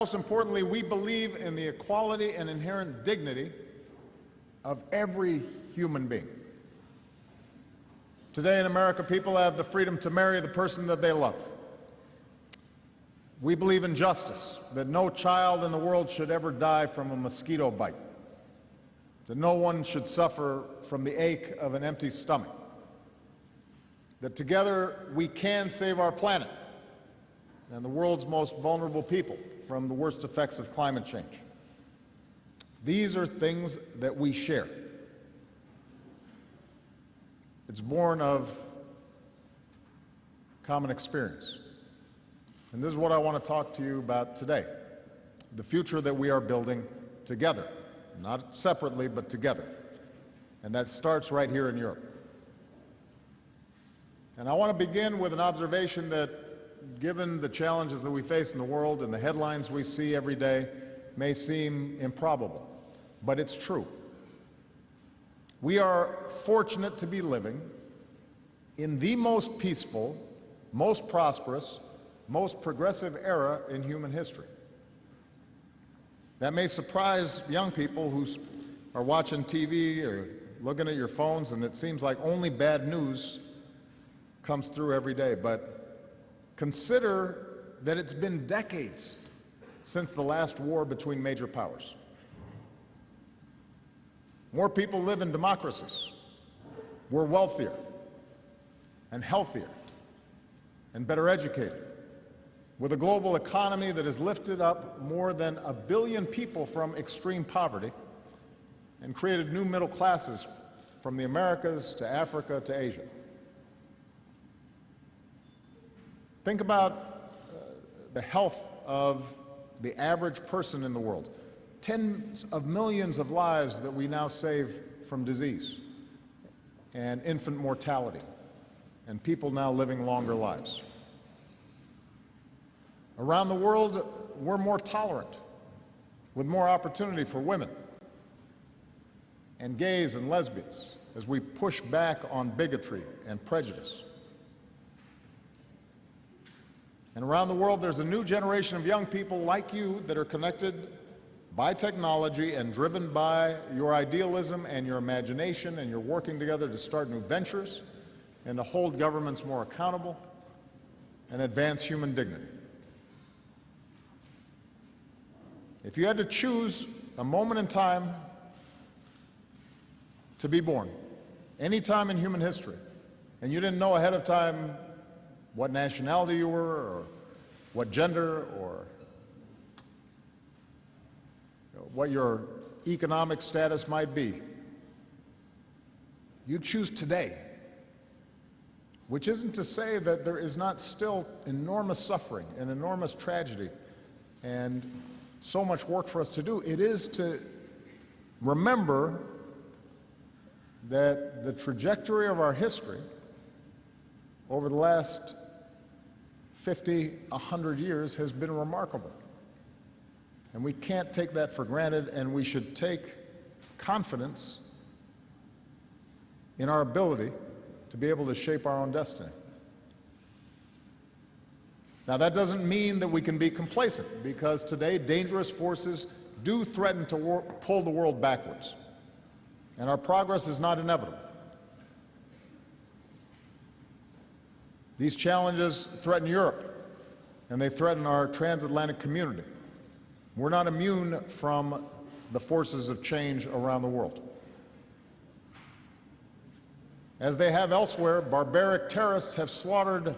Most importantly, we believe in the equality and inherent dignity of every human being. Today in America, people have the freedom to marry the person that they love. We believe in justice, that no child in the world should ever die from a mosquito bite, that no one should suffer from the ache of an empty stomach, that together we can save our planet and the world's most vulnerable people from the worst effects of climate change. These are things that we share. It's born of common experience. And this is what I want to talk to you about today, the future that we are building together, not separately, but together. And that starts right here in Europe. And I want to begin with an observation that, given the challenges that we face in the world and the headlines we see every day, may seem improbable, but it's true. We are fortunate to be living in the most peaceful, most prosperous, most progressive era in human history. That may surprise young people who are watching TV or looking at your phones, and it seems like only bad news comes through every day. But consider that it's been decades since the last war between major powers. More people live in democracies. We're wealthier and healthier and better educated, with a global economy that has lifted up more than 1 billion people from extreme poverty and created new middle classes from the Americas to Africa to Asia. Think about the health of the average person in the world. Tens of millions of lives that we now save from disease and infant mortality, and people now living longer lives. Around the world, we're more tolerant, with more opportunity for women and gays and lesbians as we push back on bigotry and prejudice. And around the world, there's a new generation of young people like you that are connected by technology and driven by your idealism and your imagination, and you're working together to start new ventures and to hold governments more accountable and advance human dignity. If you had to choose a moment in time to be born, any time in human history, and you didn't know ahead of time what nationality you were, or what gender, or what your economic status might be, you choose today, which isn't to say that there is not still enormous suffering and enormous tragedy and so much work for us to do. It is to remember that the trajectory of our history over the last 50, 100 years has been remarkable. And we can't take that for granted, and we should take confidence in our ability to be able to shape our own destiny. Now, that doesn't mean that we can be complacent, because today dangerous forces do threaten to pull the world backwards, and our progress is not inevitable. These challenges threaten Europe, and they threaten our transatlantic community. We're not immune from the forces of change around the world. As they have elsewhere, barbaric terrorists have slaughtered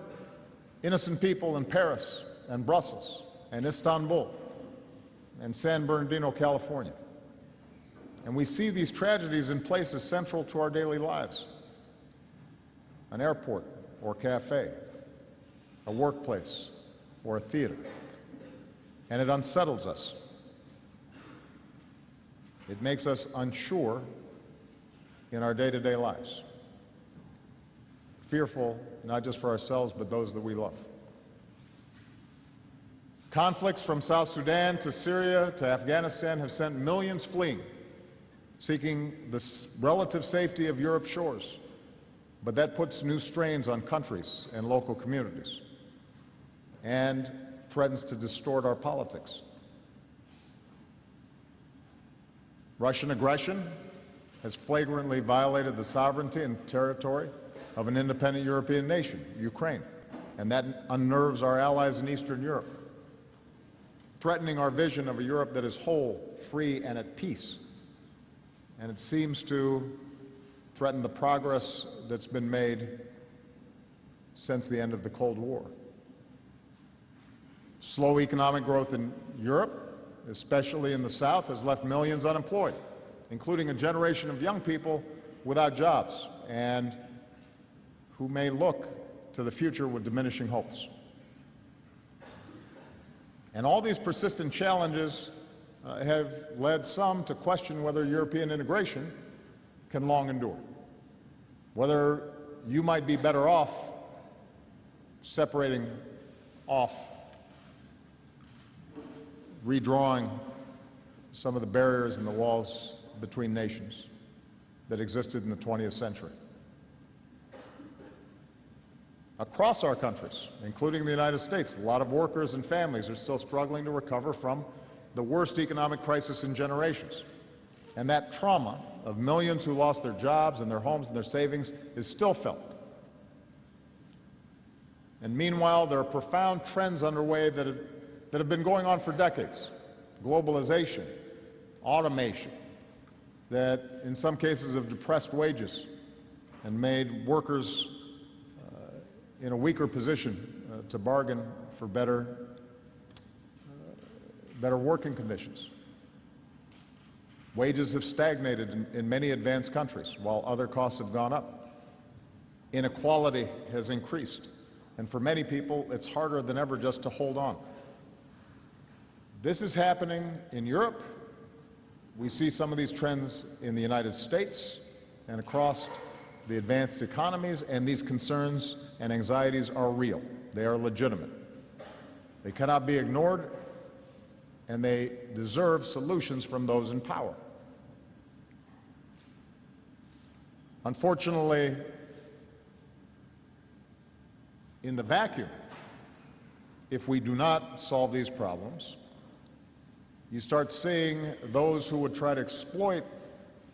innocent people in Paris and Brussels and Istanbul and San Bernardino, California. And we see these tragedies in places central to our daily lives: an airport or cafe, a workplace or a theater. And it unsettles us. It makes us unsure in our day-to-day lives, fearful not just for ourselves, but those that we love. Conflicts from South Sudan to Syria to Afghanistan have sent millions fleeing, seeking the relative safety of Europe's shores. But that puts new strains on countries and local communities and threatens to distort our politics. Russian aggression has flagrantly violated the sovereignty and territory of an independent European nation, Ukraine, and that unnerves our allies in Eastern Europe, threatening our vision of a Europe that is whole, free, and at peace. And it seems to threaten the progress that's been made since the end of the Cold War. Slow economic growth in Europe, especially in the South, has left millions unemployed, including a generation of young people without jobs and who may look to the future with diminishing hopes. And all these persistent challenges have led some to question whether European integration can long endure, whether you might be better off separating off, redrawing some of the barriers and the walls between nations that existed in the 20th century. Across our countries, including the United States, a lot of workers and families are still struggling to recover from the worst economic crisis in generations. And that trauma of millions who lost their jobs and their homes and their savings is still felt. And meanwhile, there are profound trends underway that have been going on for decades. Globalization, automation, that in some cases have depressed wages and made workers in a weaker position to bargain for better working conditions. Wages have stagnated in many advanced countries while other costs have gone up. Inequality has increased, and for many people it's harder than ever just to hold on. This is happening in Europe. We see some of these trends in the United States and across the advanced economies, and these concerns and anxieties are real. They are legitimate. They cannot be ignored, and they deserve solutions from those in power. Unfortunately, in the vacuum, if we do not solve these problems, you start seeing those who would try to exploit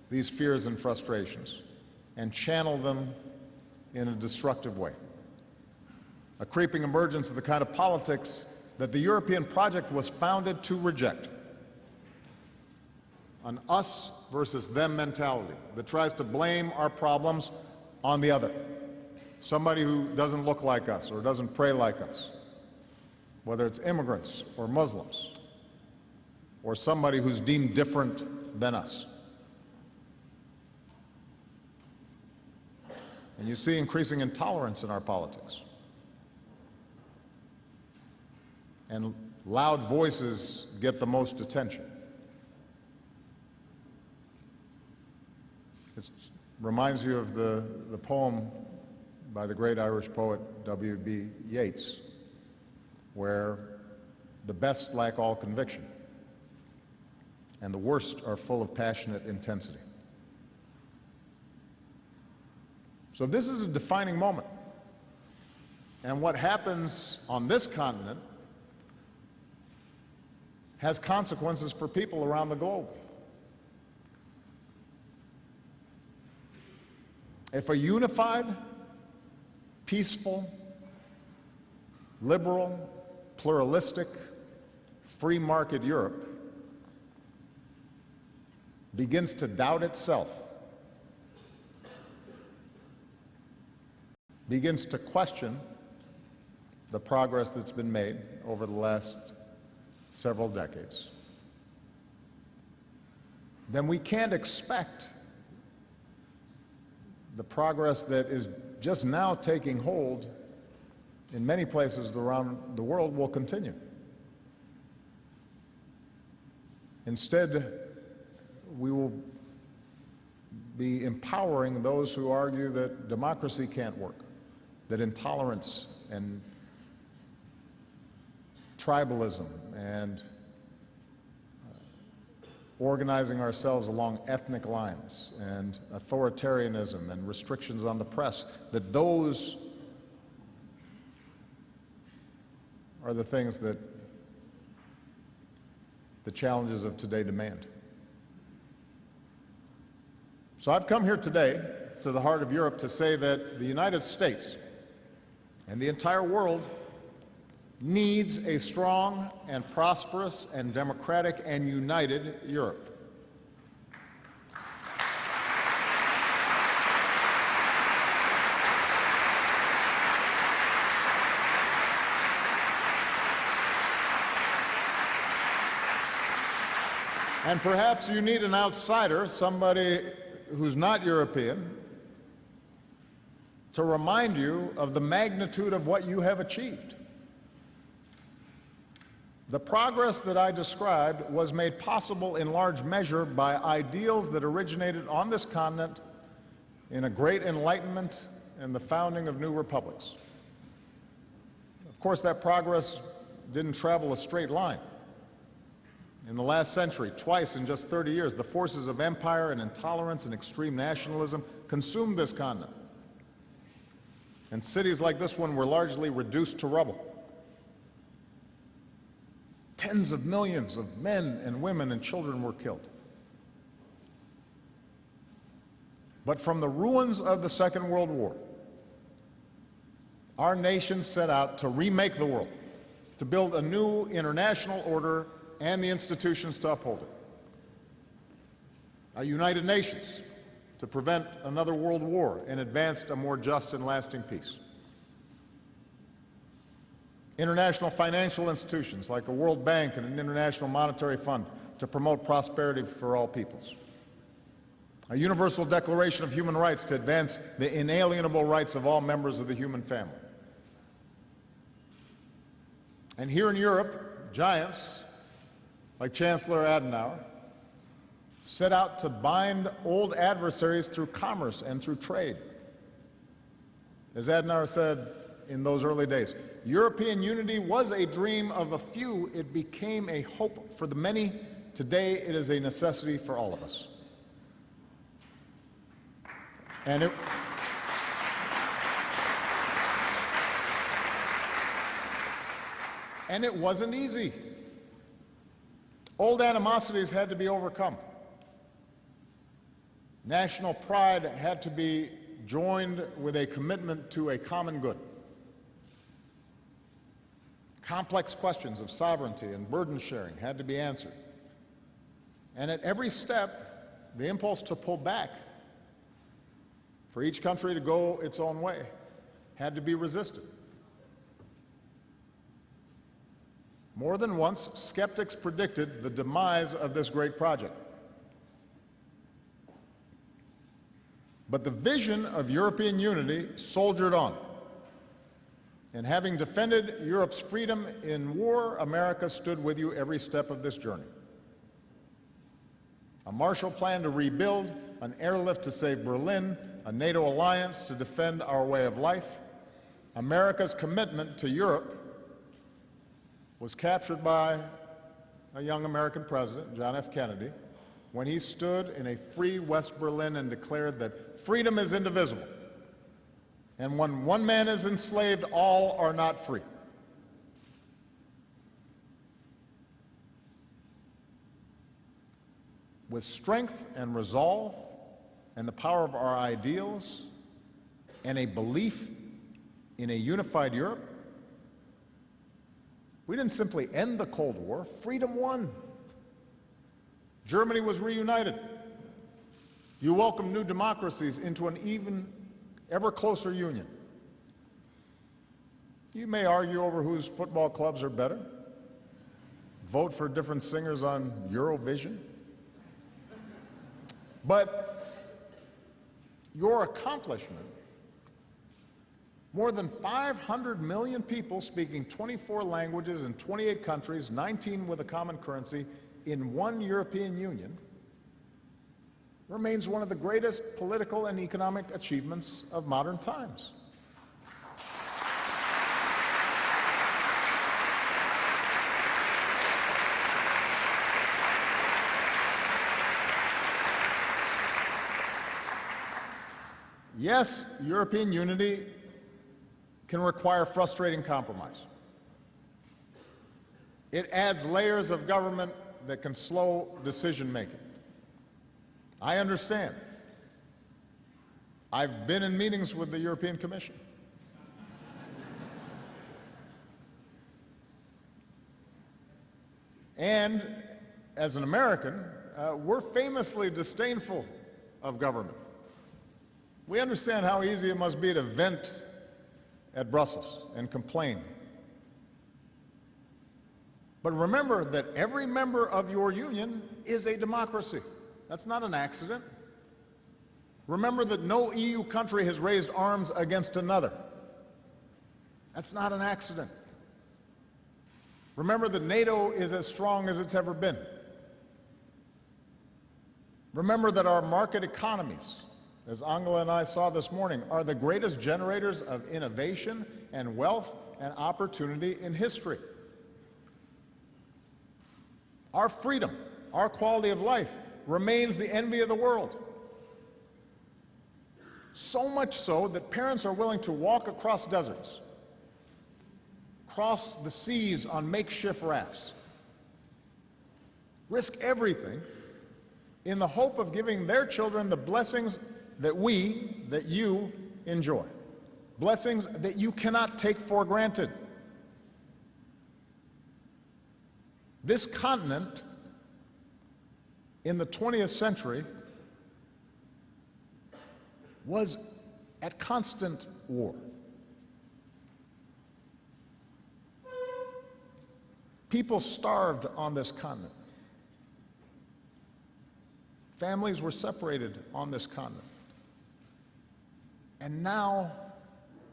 these fears and frustrations and channel them in a destructive way. A creeping emergence of the kind of politics that the European project was founded to reject. An us versus them mentality that tries to blame our problems on the other. Somebody who doesn't look like us or doesn't pray like us, whether it's immigrants or Muslims, or somebody who's deemed different than us. And you see increasing intolerance in our politics. And loud voices get the most attention. It reminds you of the poem by the great Irish poet W.B. Yeats, where the best lack all conviction, and the worst are full of passionate intensity. So this is a defining moment. And what happens on this continent has consequences for people around the globe. If a unified, peaceful, liberal, pluralistic, free market Europe begins to doubt itself, begins to question the progress that's been made over the last several decades, then we can't expect the progress that is just now taking hold in many places around the world will continue. Instead, we will be empowering those who argue that democracy can't work, that intolerance and tribalism and organizing ourselves along ethnic lines and authoritarianism and restrictions on the press, that those are the things that the challenges of today demand. So I've come here today to the heart of Europe to say that the United States and the entire world needs a strong and prosperous and democratic and united Europe. And perhaps you need an outsider, somebody who's not European, to remind you of the magnitude of what you have achieved. The progress that I described was made possible in large measure by ideals that originated on this continent in a great enlightenment and the founding of new republics. Of course, that progress didn't travel a straight line. In the last century, twice in just 30 years, the forces of empire and intolerance and extreme nationalism consumed this continent. And cities like this one were largely reduced to rubble. Tens of millions of men and women and children were killed. But from the ruins of the Second World War, our nation set out to remake the world, to build a new international order and the institutions to uphold it. A United Nations to prevent another world war and advance a more just and lasting peace. International financial institutions like a World Bank and an International Monetary Fund to promote prosperity for all peoples. A universal declaration of human rights to advance the inalienable rights of all members of the human family. And here in Europe, giants like Chancellor Adenauer set out to bind old adversaries through commerce and through trade. As Adenauer said in those early days, European unity was a dream of a few. It became a hope for the many. Today, it is a necessity for all of us. And it wasn't easy. Old animosities had to be overcome. National pride had to be joined with a commitment to a common good. Complex questions of sovereignty and burden sharing had to be answered. And at every step, the impulse to pull back, for each country to go its own way, had to be resisted. More than once, skeptics predicted the demise of this great project. But the vision of European unity soldiered on. And having defended Europe's freedom in war, America stood with you every step of this journey. A Marshall Plan to rebuild, an airlift to save Berlin, a NATO alliance to defend our way of life. America's commitment to Europe was captured by a young American president, John F. Kennedy, when he stood in a free West Berlin and declared that freedom is indivisible. And when one man is enslaved, all are not free. With strength and resolve and the power of our ideals and a belief in a unified Europe, we didn't simply end the Cold War, freedom won. Germany was reunited. You welcomed new democracies into an even ever closer union. You may argue over whose football clubs are better, vote for different singers on Eurovision, but your accomplishment, more than 500 million people speaking 24 languages in 28 countries, 19 with a common currency, in one European Union, remains one of the greatest political and economic achievements of modern times. Yes, European unity can require frustrating compromise. It adds layers of government that can slow decision-making. I understand. I've been in meetings with the European Commission. And as an American, we're famously disdainful of government. We understand how easy it must be to vent at Brussels and complain. But remember that every member of your union is a democracy. That's not an accident. Remember that no EU country has raised arms against another. That's not an accident. Remember that NATO is as strong as it's ever been. Remember that our market economies, as Angela and I saw this morning, are the greatest generators of innovation and wealth and opportunity in history. Our freedom, our quality of life remains the envy of the world. So much so that parents are willing to walk across deserts, cross the seas on makeshift rafts, risk everything in the hope of giving their children the blessings that you enjoy. Blessings that you cannot take for granted. This continent in the 20th century was at constant war. People starved on this continent. Families were separated on this continent. And now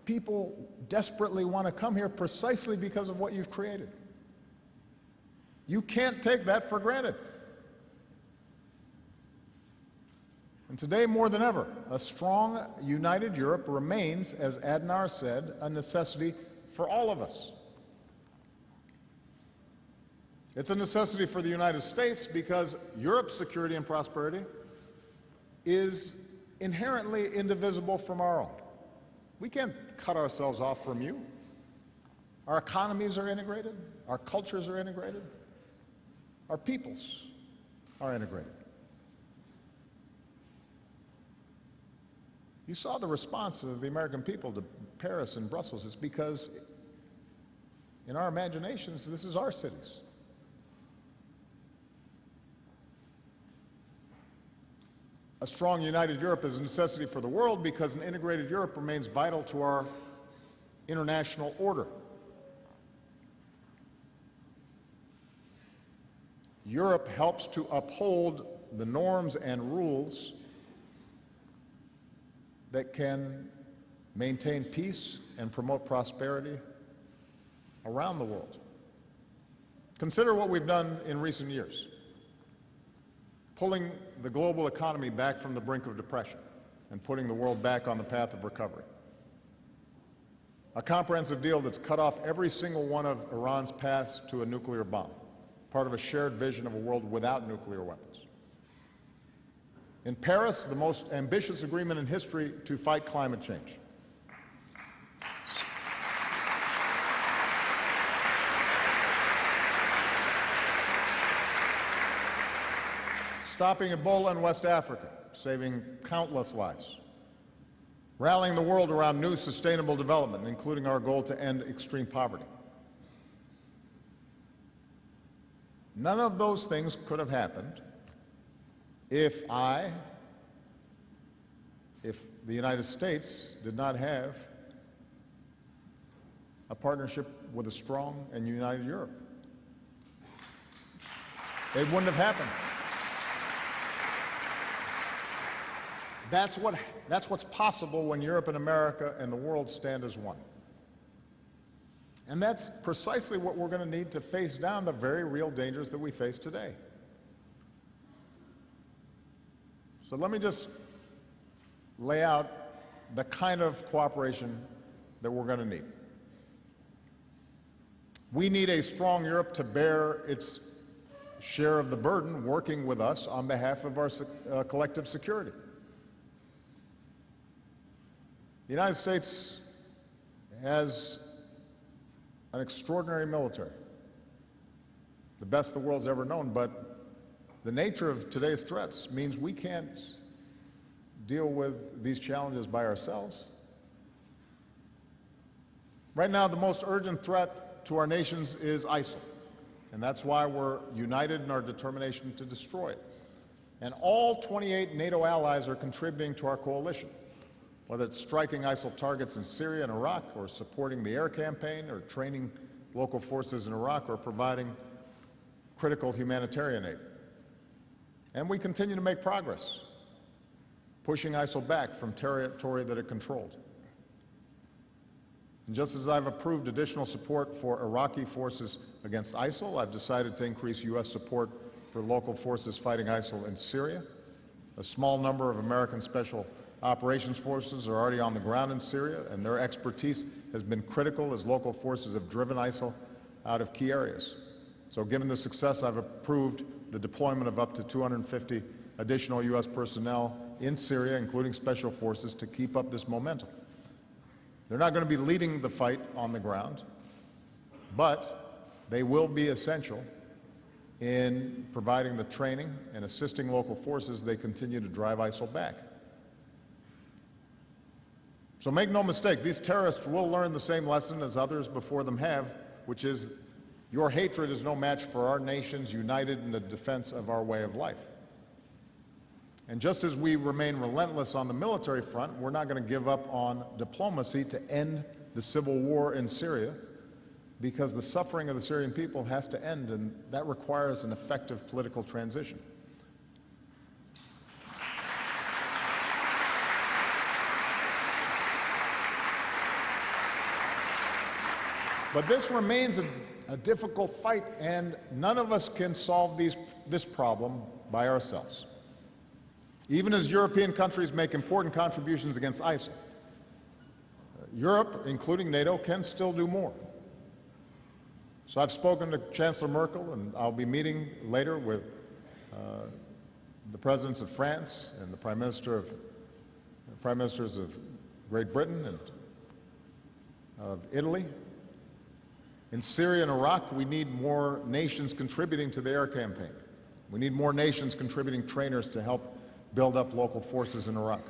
people desperately want to come here precisely because of what you've created. You can't take that for granted. And today, more than ever, a strong, united Europe remains, as Adnar said, a necessity for all of us. It's a necessity for the United States because Europe's security and prosperity is inherently indivisible from our own. We can't cut ourselves off from you. Our economies are integrated. Our cultures are integrated. Our peoples are integrated. You saw the response of the American people to Paris and Brussels. It's because in our imaginations, this is our cities. A strong, united Europe is a necessity for the world because an integrated Europe remains vital to our international order. Europe helps to uphold the norms and rules that can maintain peace and promote prosperity around the world. Consider what we've done in recent years, pulling the global economy back from the brink of depression and putting the world back on the path of recovery. A comprehensive deal that's cut off every single one of Iran's paths to a nuclear bomb, part of a shared vision of a world without nuclear weapons. In Paris, the most ambitious agreement in history to fight climate change. Stopping Ebola in West Africa, saving countless lives. Rallying the world around new sustainable development, including our goal to end extreme poverty. None of those things could have happened if the United States did not have a partnership with a strong and united Europe. It wouldn't have happened. That's what's possible when Europe and America and the world stand as one. And that's precisely what we're going to need to face down the very real dangers that we face today. So let me just lay out the kind of cooperation that we're going to need. We need a strong Europe to bear its share of the burden, working with us on behalf of our collective security. The United States has an extraordinary military, the best the world's ever known, but the nature of today's threats means we can't deal with these challenges by ourselves. Right now, the most urgent threat to our nations is ISIL, and that's why we're united in our determination to destroy it. And all 28 NATO allies are contributing to our coalition, whether it's striking ISIL targets in Syria and Iraq, or supporting the air campaign, or training local forces in Iraq, or providing critical humanitarian aid. And we continue to make progress, pushing ISIL back from territory that it controlled. And just as I've approved additional support for Iraqi forces against ISIL, I've decided to increase U.S. support for local forces fighting ISIL in Syria. A small number of American Special Operations Forces are already on the ground in Syria, and their expertise has been critical as local forces have driven ISIL out of key areas. So given the success, I've approved the deployment of up to 250 additional U.S. personnel in Syria, including special forces, to keep up this momentum. They're not going to be leading the fight on the ground, but they will be essential in providing the training and assisting local forces as they continue to drive ISIL back. So make no mistake, these terrorists will learn the same lesson as others before them have, which is your hatred is no match for our nations united in the defense of our way of life. And just as we remain relentless on the military front, we're not going to give up on diplomacy to end the civil war in Syria, because the suffering of the Syrian people has to end, and that requires an effective political transition. But this remains a difficult fight, and none of us can solve this problem by ourselves. Even as European countries make important contributions against ISIL, Europe, including NATO, can still do more. So I've spoken to Chancellor Merkel, and I'll be meeting later with the presidents of France and the Prime Ministers of Great Britain and of Italy. In Syria and Iraq, we need more nations contributing to the air campaign. We need more nations contributing trainers to help build up local forces in Iraq.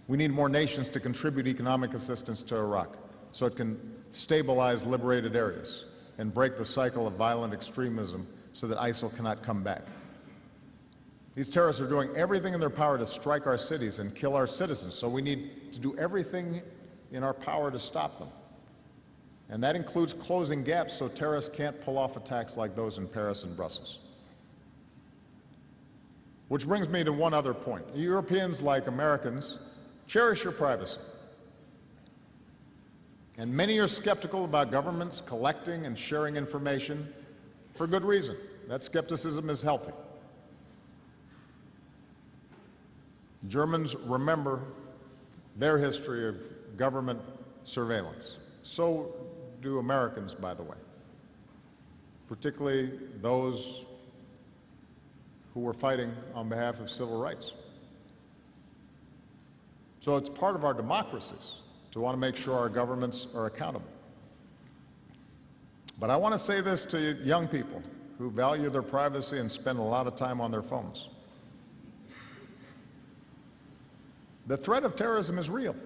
We need more nations to contribute economic assistance to Iraq so it can stabilize liberated areas and break the cycle of violent extremism so that ISIL cannot come back. These terrorists are doing everything in their power to strike our cities and kill our citizens, so we need to do everything in our power to stop them. And that includes closing gaps so terrorists can't pull off attacks like those in Paris and Brussels. Which brings me to one other point. Europeans, like Americans, cherish your privacy. And many are skeptical about governments collecting and sharing information for good reason. That skepticism is healthy. Germans remember their history of government surveillance. So do Americans, by the way, particularly those who were fighting on behalf of civil rights. So it's part of our democracies to want to make sure our governments are accountable. But I want to say this to young people who value their privacy and spend a lot of time on their phones. The threat of terrorism is real.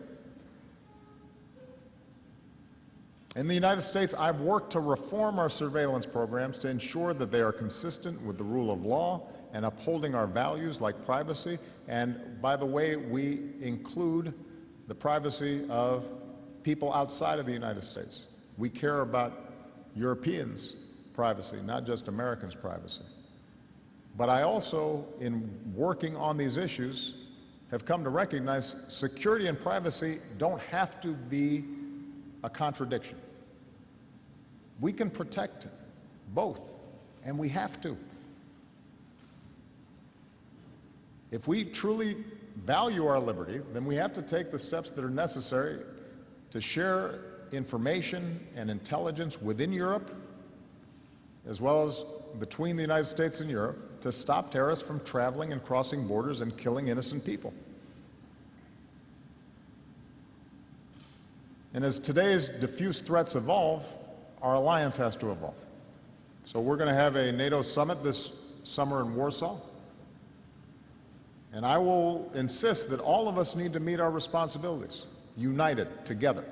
In the United States, I've worked to reform our surveillance programs to ensure that they are consistent with the rule of law and upholding our values like privacy. And by the way, we include the privacy of people outside of the United States. We care about Europeans' privacy, not just Americans' privacy. But I also, in working on these issues, have come to recognize security and privacy don't have to be a contradiction. We can protect both, and we have to. If we truly value our liberty, then we have to take the steps that are necessary to share information and intelligence within Europe, as well as between the United States and Europe, to stop terrorists from traveling and crossing borders and killing innocent people. And as today's diffuse threats evolve, our alliance has to evolve. So we're going to have a NATO summit this summer in Warsaw. And I will insist that all of us need to meet our responsibilities, united, together.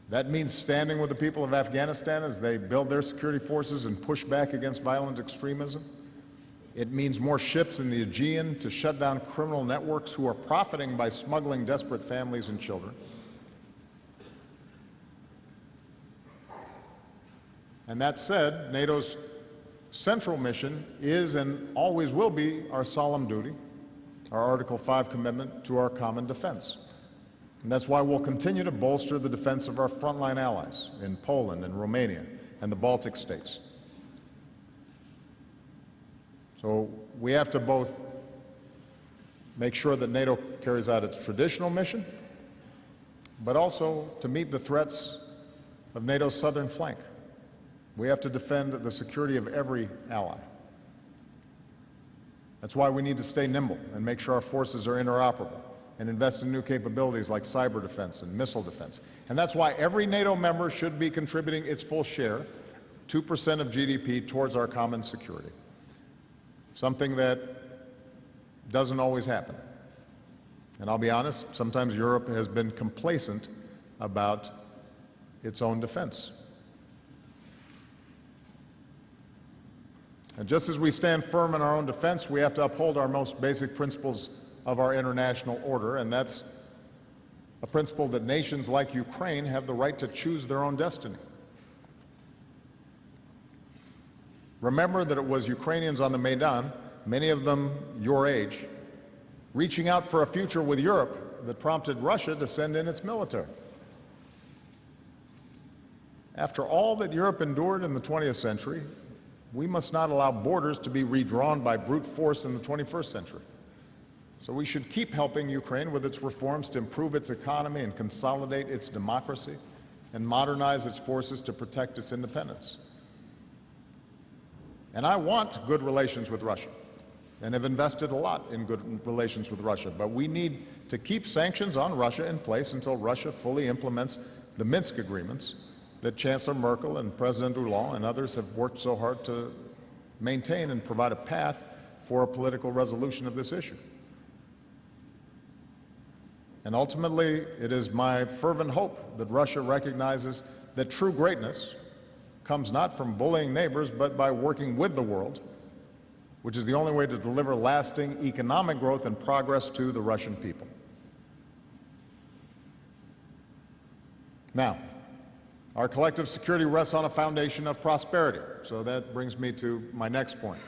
That means standing with the people of Afghanistan as they build their security forces and push back against violent extremism. It means more ships in the Aegean to shut down criminal networks who are profiting by smuggling desperate families and children. And that said, NATO's central mission is and always will be our solemn duty, our Article 5 commitment to our common defense. And that's why we'll continue to bolster the defense of our frontline allies in Poland and Romania and the Baltic states. So we have to both make sure that NATO carries out its traditional mission, but also to meet the threats of NATO's southern flank. We have to defend the security of every ally. That's why we need to stay nimble and make sure our forces are interoperable and invest in new capabilities like cyber defense and missile defense. And that's why every NATO member should be contributing its full share, 2% of GDP, towards our common security, something that doesn't always happen. And I'll be honest, sometimes Europe has been complacent about its own defense. And just as we stand firm in our own defense, we have to uphold our most basic principles of our international order, and that's a principle that nations like Ukraine have the right to choose their own destiny. Remember that it was Ukrainians on the Maidan, many of them your age, reaching out for a future with Europe that prompted Russia to send in its military. After all that Europe endured in the 20th century, we must not allow borders to be redrawn by brute force in the 21st century. So we should keep helping Ukraine with its reforms to improve its economy and consolidate its democracy and modernize its forces to protect its independence. And I want good relations with Russia and have invested a lot in good relations with Russia, but we need to keep sanctions on Russia in place until Russia fully implements the Minsk agreements that Chancellor Merkel and President Hollande and others have worked so hard to maintain and provide a path for a political resolution of this issue. And ultimately, it is my fervent hope that Russia recognizes that true greatness comes not from bullying neighbors, but by working with the world, which is the only way to deliver lasting economic growth and progress to the Russian people. Now, our collective security rests on a foundation of prosperity. So that brings me to my next point.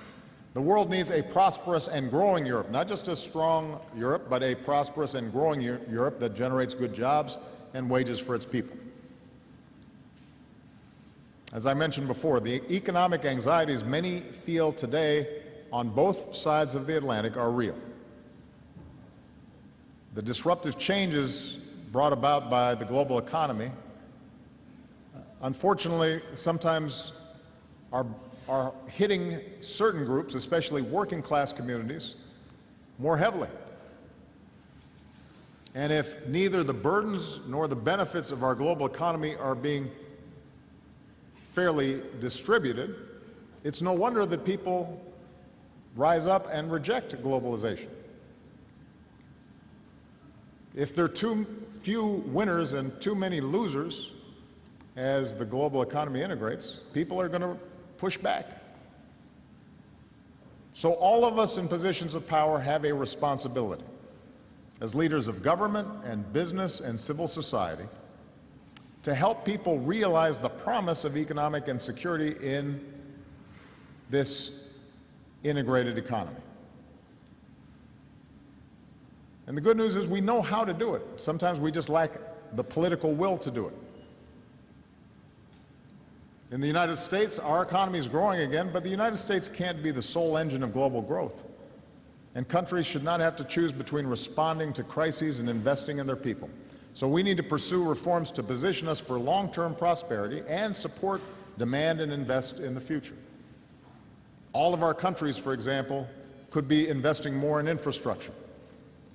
The world needs a prosperous and growing Europe, not just a strong Europe, but a prosperous and growing Europe that generates good jobs and wages for its people. As I mentioned before, the economic anxieties many feel today on both sides of the Atlantic are real. The disruptive changes brought about by the global economy unfortunately sometimes are hitting certain groups, especially working class communities, more heavily. And if neither the burdens nor the benefits of our global economy are being fairly distributed, it's no wonder that people rise up and reject globalization. If there are too few winners and too many losers as the global economy integrates, people are going to push back. So all of us in positions of power have a responsibility as leaders of government and business and civil society to help people realize the promise of economic and security in this integrated economy. And the good news is we know how to do it. Sometimes we just lack the political will to do it. In the United States, our economy is growing again, but the United States can't be the sole engine of global growth. And countries should not have to choose between responding to crises and investing in their people. So we need to pursue reforms to position us for long-term prosperity and support demand and invest in the future. All of our countries, for example, could be investing more in infrastructure.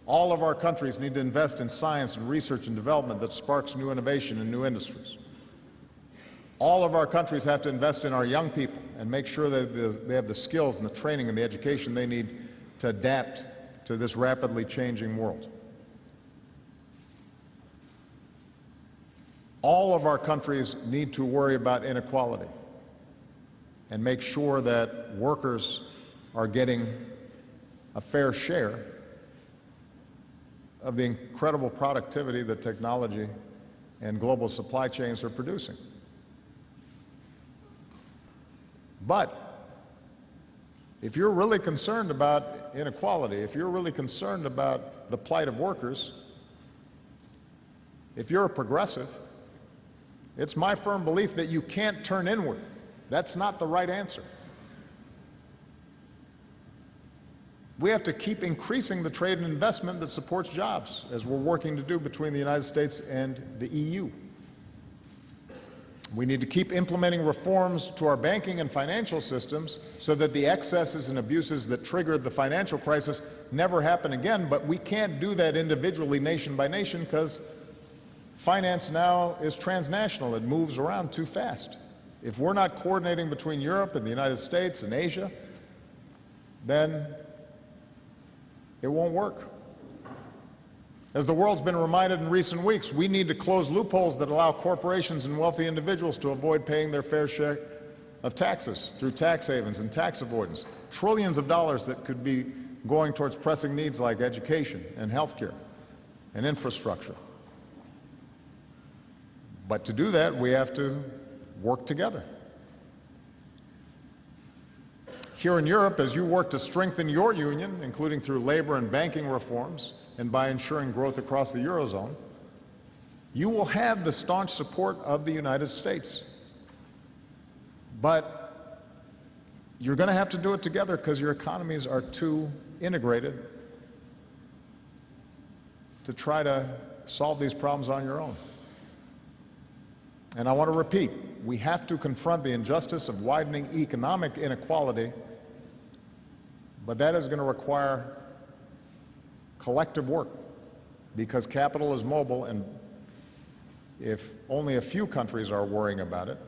All of our countries need to invest in science and research and development that sparks new innovation and new industries. All of our countries have to invest in our young people and make sure that they have the skills and the training and the education they need to adapt to this rapidly changing world. All of our countries need to worry about inequality and make sure that workers are getting a fair share of the incredible productivity that technology and global supply chains are producing. But if you're really concerned about inequality, if you're really concerned about the plight of workers, if you're a progressive, it's my firm belief that you can't turn inward. That's not the right answer. We have to keep increasing the trade and investment that supports jobs, as we're working to do between the United States and the EU. We need to keep implementing reforms to our banking and financial systems so that the excesses and abuses that triggered the financial crisis never happen again, but we can't do that individually, nation by nation, because finance now is transnational. It moves around too fast. If we're not coordinating between Europe and the United States and Asia, then it won't work. As the world's been reminded in recent weeks, we need to close loopholes that allow corporations and wealthy individuals to avoid paying their fair share of taxes through tax havens and tax avoidance. Trillions of dollars that could be going towards pressing needs like education and healthcare and infrastructure. But to do that, we have to work together. Here in Europe, as you work to strengthen your union, including through labor and banking reforms, and by ensuring growth across the Eurozone, you will have the staunch support of the United States. But you're going to have to do it together because your economies are too integrated to try to solve these problems on your own. And I want to repeat, we have to confront the injustice of widening economic inequality, but that is going to require collective work, because capital is mobile, and if only a few countries are worrying about it,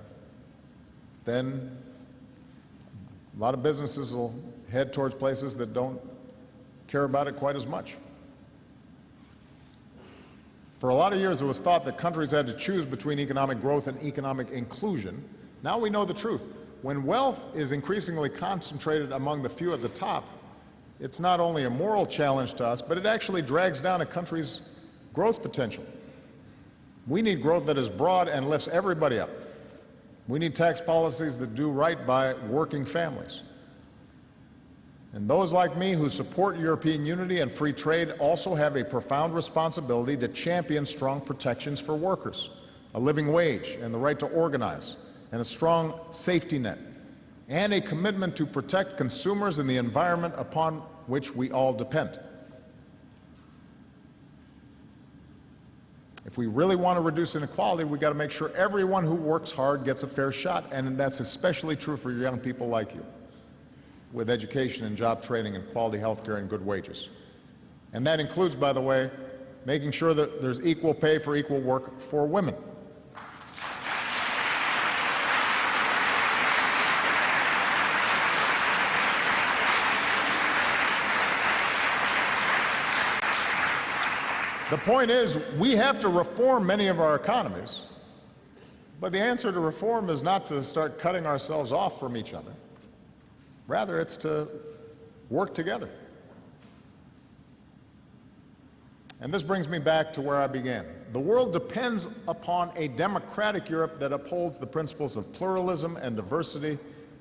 then a lot of businesses will head towards places that don't care about it quite as much. For a lot of years, it was thought that countries had to choose between economic growth and economic inclusion. Now we know the truth. When wealth is increasingly concentrated among the few at the top, it's not only a moral challenge to us, but it actually drags down a country's growth potential. We need growth that is broad and lifts everybody up. We need tax policies that do right by working families. And those like me who support European unity and free trade also have a profound responsibility to champion strong protections for workers, a living wage and the right to organize, and a strong safety net, and a commitment to protect consumers and the environment upon which we all depend. If we really want to reduce inequality, we've got to make sure everyone who works hard gets a fair shot, and that's especially true for young people like you, with education and job training and quality health care and good wages. And that includes, by the way, making sure that there's equal pay for equal work for women. The point is, we have to reform many of our economies, but the answer to reform is not to start cutting ourselves off from each other. Rather, it's to work together. And this brings me back to where I began. The world depends upon a democratic Europe that upholds the principles of pluralism and diversity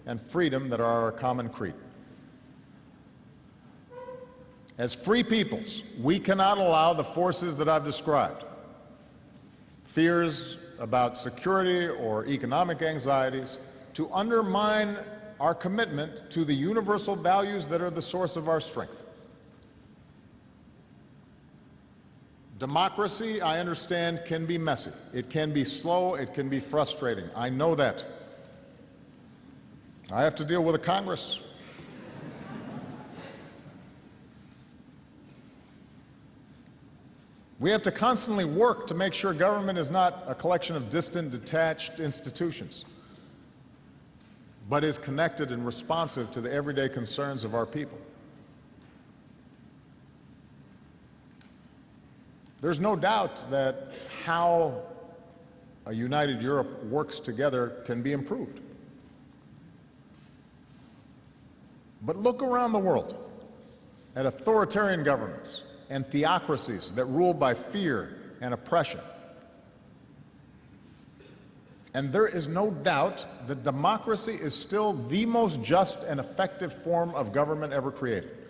and freedom that are our common creed. As free peoples, we cannot allow the forces that I've described, fears about security or economic anxieties, to undermine our commitment to the universal values that are the source of our strength. Democracy, I understand, can be messy. It can be slow. It can be frustrating. I know that. I have to deal with a Congress. We have to constantly work to make sure government is not a collection of distant, detached institutions, but is connected and responsive to the everyday concerns of our people. There's no doubt that how a united Europe works together can be improved. But look around the world at authoritarian governments and theocracies that rule by fear and oppression. And there is no doubt that democracy is still the most just and effective form of government ever created.